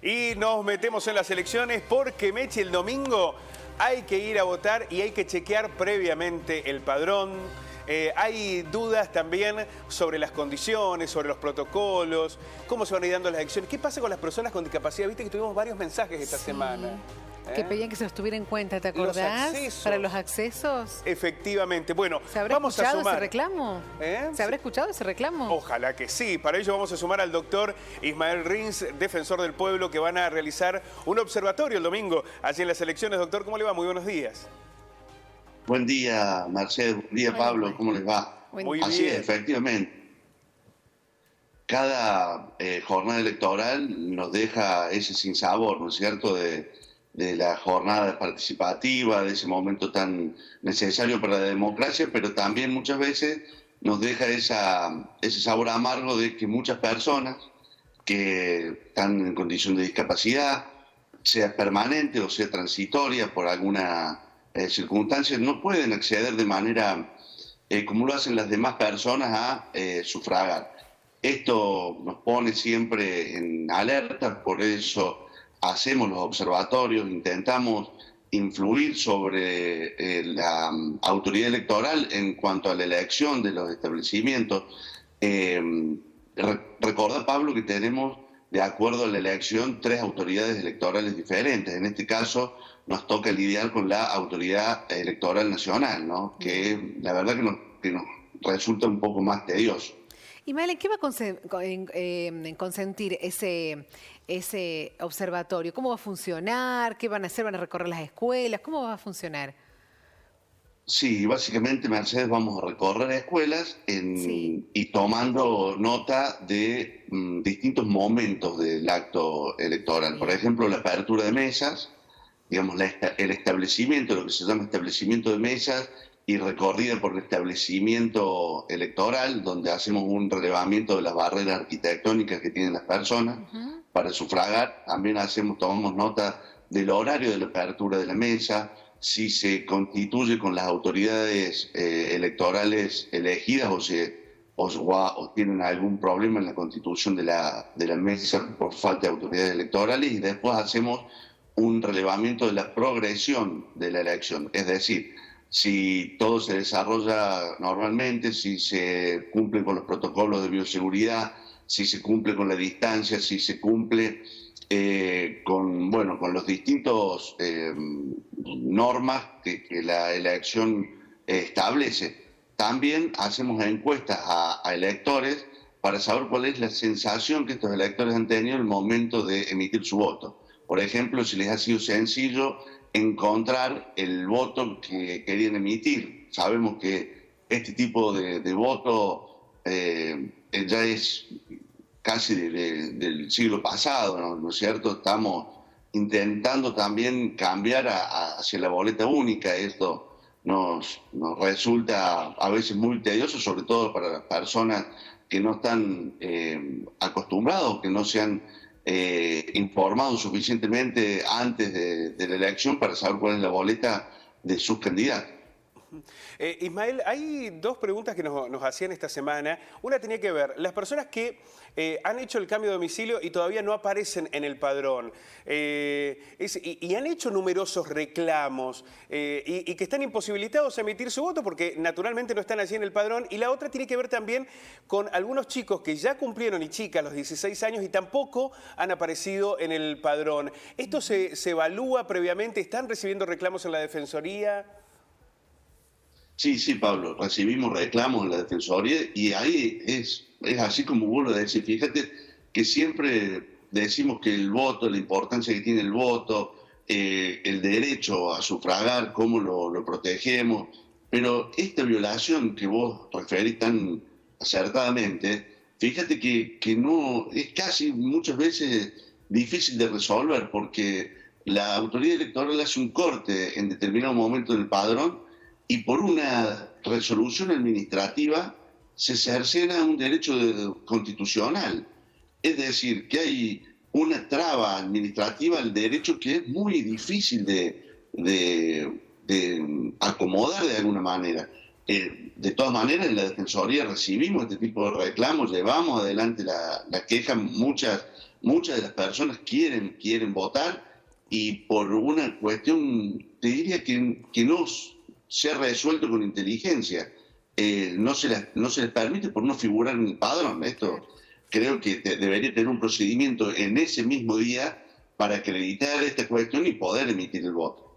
Y nos metemos en las elecciones porque, Mechi, el domingo hay que ir a votar y hay que chequear previamente el padrón. Hay dudas también sobre las condiciones, sobre los protocolos, cómo se van a ir dando las elecciones. ¿Qué pasa con las personas con discapacidad? Viste que tuvimos varios mensajes esta semana. Que pedían que se los tuviera en cuenta, ¿te acordás? Para los accesos. Efectivamente. Bueno, ¿Se habrá escuchado ese reclamo? ¿Se habrá escuchado ese reclamo? Ojalá que sí. Para ello vamos a sumar al doctor Ismael Rins, defensor del pueblo, que van a realizar un observatorio el domingo allí en las elecciones. Doctor, ¿cómo le va? Muy buenos días. Buen día, Mercedes. Buen día, Pablo. ¿Cómo les va? Muy bien. Así es, efectivamente. Cada jornada electoral nos deja ese sinsabor, ¿no es cierto?, de la jornada participativa, de ese momento tan necesario para la democracia, pero también muchas veces nos deja ese sabor amargo de que muchas personas que están en condición de discapacidad, sea permanente o sea transitoria por alguna circunstancia, no pueden acceder de manera como lo hacen las demás personas a sufragar. Esto nos pone siempre en alerta, por eso hacemos los observatorios, intentamos influir sobre la autoridad electoral en cuanto a la elección de los establecimientos. Recordá, Pablo, que tenemos, de acuerdo a la elección, 3 autoridades electorales diferentes. En este caso nos toca lidiar con la autoridad electoral nacional, ¿no? Que la verdad que nos resulta un poco más tedioso. Ismael, ¿en qué va a consentir ese observatorio? ¿Cómo va a funcionar? ¿Qué van a hacer? ¿Van a recorrer las escuelas? ¿Cómo va a funcionar? Sí, básicamente, Mercedes, vamos a recorrer escuelas y tomando nota de distintos momentos del acto electoral. Por ejemplo, la apertura de mesas, digamos, el establecimiento, lo que se llama establecimiento de mesas, y recorrida por el establecimiento electoral, donde hacemos un relevamiento de las barreras arquitectónicas que tienen las personas para sufragar. También tomamos nota del horario de la apertura de la mesa, si se constituye con las autoridades electorales elegidas o tienen algún problema en la constitución de la mesa por falta de autoridades electorales, y después hacemos un relevamiento de la progresión de la elección, es decir, si todo se desarrolla normalmente, si se cumple con los protocolos de bioseguridad, si se cumple con la distancia, si se cumple con los distintos normas que la elección establece. También hacemos encuestas a electores para saber cuál es la sensación que estos electores han tenido en el momento de emitir su voto. Por ejemplo, si les ha sido sencillo encontrar el voto que querían emitir. Sabemos que este tipo de voto ya es casi del siglo pasado, ¿no es cierto? Estamos intentando también cambiar hacia la boleta única. Esto nos resulta a veces muy tedioso, sobre todo para las personas que no están acostumbrados, que no se han informado suficientemente antes de la elección para saber cuál es la boleta de sus candidatos. Ismael, hay 2 preguntas que nos hacían esta semana. Una tenía que ver, las personas que han hecho el cambio de domicilio y todavía no aparecen en el padrón, y han hecho numerosos reclamos, y que están imposibilitados a emitir su voto porque naturalmente no están allí en el padrón. Y la otra tiene que ver también con algunos chicos que ya cumplieron, y chicas, los 16 años y tampoco han aparecido en el padrón. ¿Esto se evalúa previamente? ¿Están recibiendo reclamos en la Defensoría? Sí, Pablo, recibimos reclamos en la Defensoría y ahí es así como vos lo decís. Fíjate que siempre decimos que el voto, la importancia que tiene el voto, el derecho a sufragar, cómo lo protegemos, pero esta violación que vos referís tan acertadamente, fíjate que no es casi muchas veces difícil de resolver porque la autoridad electoral hace un corte en determinado momento del padrón y por una resolución administrativa se cercena un derecho constitucional. Es decir, que hay una traba administrativa al derecho que es muy difícil de acomodar de alguna manera. De todas maneras, en la Defensoría recibimos este tipo de reclamos, llevamos adelante la queja, muchas muchas de las personas quieren votar y por una cuestión, te diría que no se ha resuelto con inteligencia. No se les permite por no figurar en el padrón. Esto creo que debería tener un procedimiento en ese mismo día para acreditar esta cuestión y poder emitir el voto.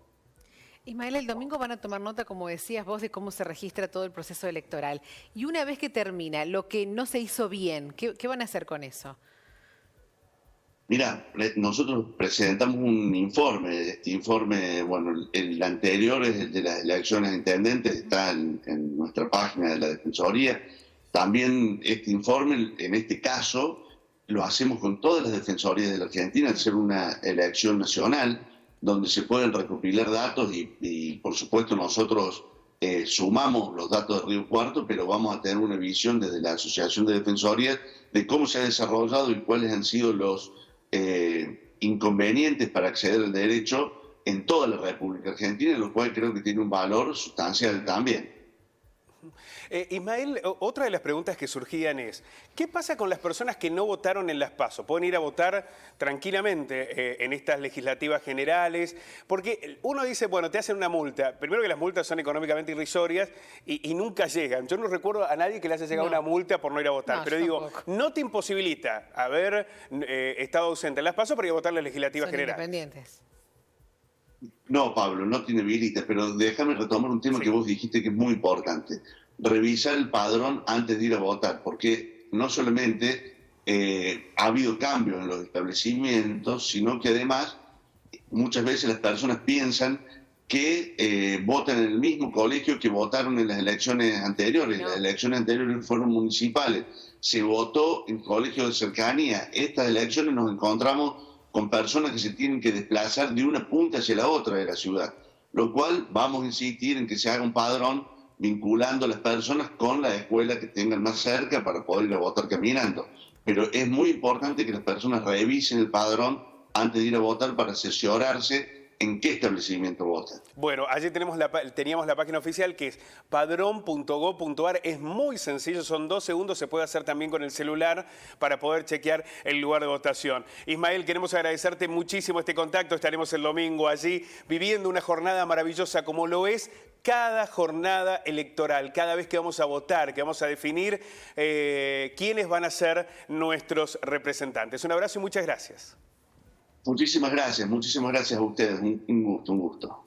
Ismael, el domingo van a tomar nota, como decías vos, de cómo se registra todo el proceso electoral. Y una vez que termina, lo que no se hizo bien, ¿qué van a hacer con eso? Mira, nosotros presentamos un informe. Este informe, bueno, el anterior es el de las elecciones de intendentes, está en nuestra página de la Defensoría. También este informe, en este caso, lo hacemos con todas las defensorías de la Argentina, al ser una elección nacional, donde se pueden recopilar datos y por supuesto nosotros sumamos los datos de Río Cuarto, pero vamos a tener una visión desde la Asociación de Defensorías de cómo se ha desarrollado y cuáles han sido los inconvenientes para acceder al derecho en toda la República Argentina, lo cual creo que tiene un valor sustancial también. Ismael, otra de las preguntas que surgían es, ¿qué pasa con las personas que no votaron en las PASO? ¿Pueden ir a votar tranquilamente en estas legislativas generales? Porque uno dice, bueno, te hacen una multa. Primero que las multas son económicamente irrisorias y nunca llegan. Yo no recuerdo a nadie que le haya llegado una multa por no ir a votar. No, pero digo, tampoco. no te imposibilita haber estado ausente en las PASO para ir a votar en las legislativas Son generales. independientes. No, Pablo, no tiene habilita, pero déjame retomar un tema que vos dijiste que es muy importante. Revisar el padrón antes de ir a votar, porque no solamente ha habido cambios en los establecimientos, sino que además muchas veces las personas piensan que votan en el mismo colegio que votaron en las elecciones anteriores. No. Las elecciones anteriores fueron municipales. Se votó en colegios de cercanía. Estas elecciones nos encontramos con personas que se tienen que desplazar de una punta hacia la otra de la ciudad, lo cual vamos a insistir en que se haga un padrón vinculando a las personas con la escuela que tengan más cerca para poder ir a votar caminando. Pero es muy importante que las personas revisen el padrón antes de ir a votar para cerciorarse en qué establecimiento votan. Bueno, allí teníamos la página oficial que es padrón.gov.ar. Es muy sencillo, son 2 segundos, se puede hacer también con el celular para poder chequear el lugar de votación. Ismael, queremos agradecerte muchísimo este contacto. Estaremos el domingo allí viviendo una jornada maravillosa como lo es cada jornada electoral, cada vez que vamos a votar, que vamos a definir quiénes van a ser nuestros representantes. Un abrazo y muchas gracias. Muchísimas gracias a ustedes. Un gusto, un gusto.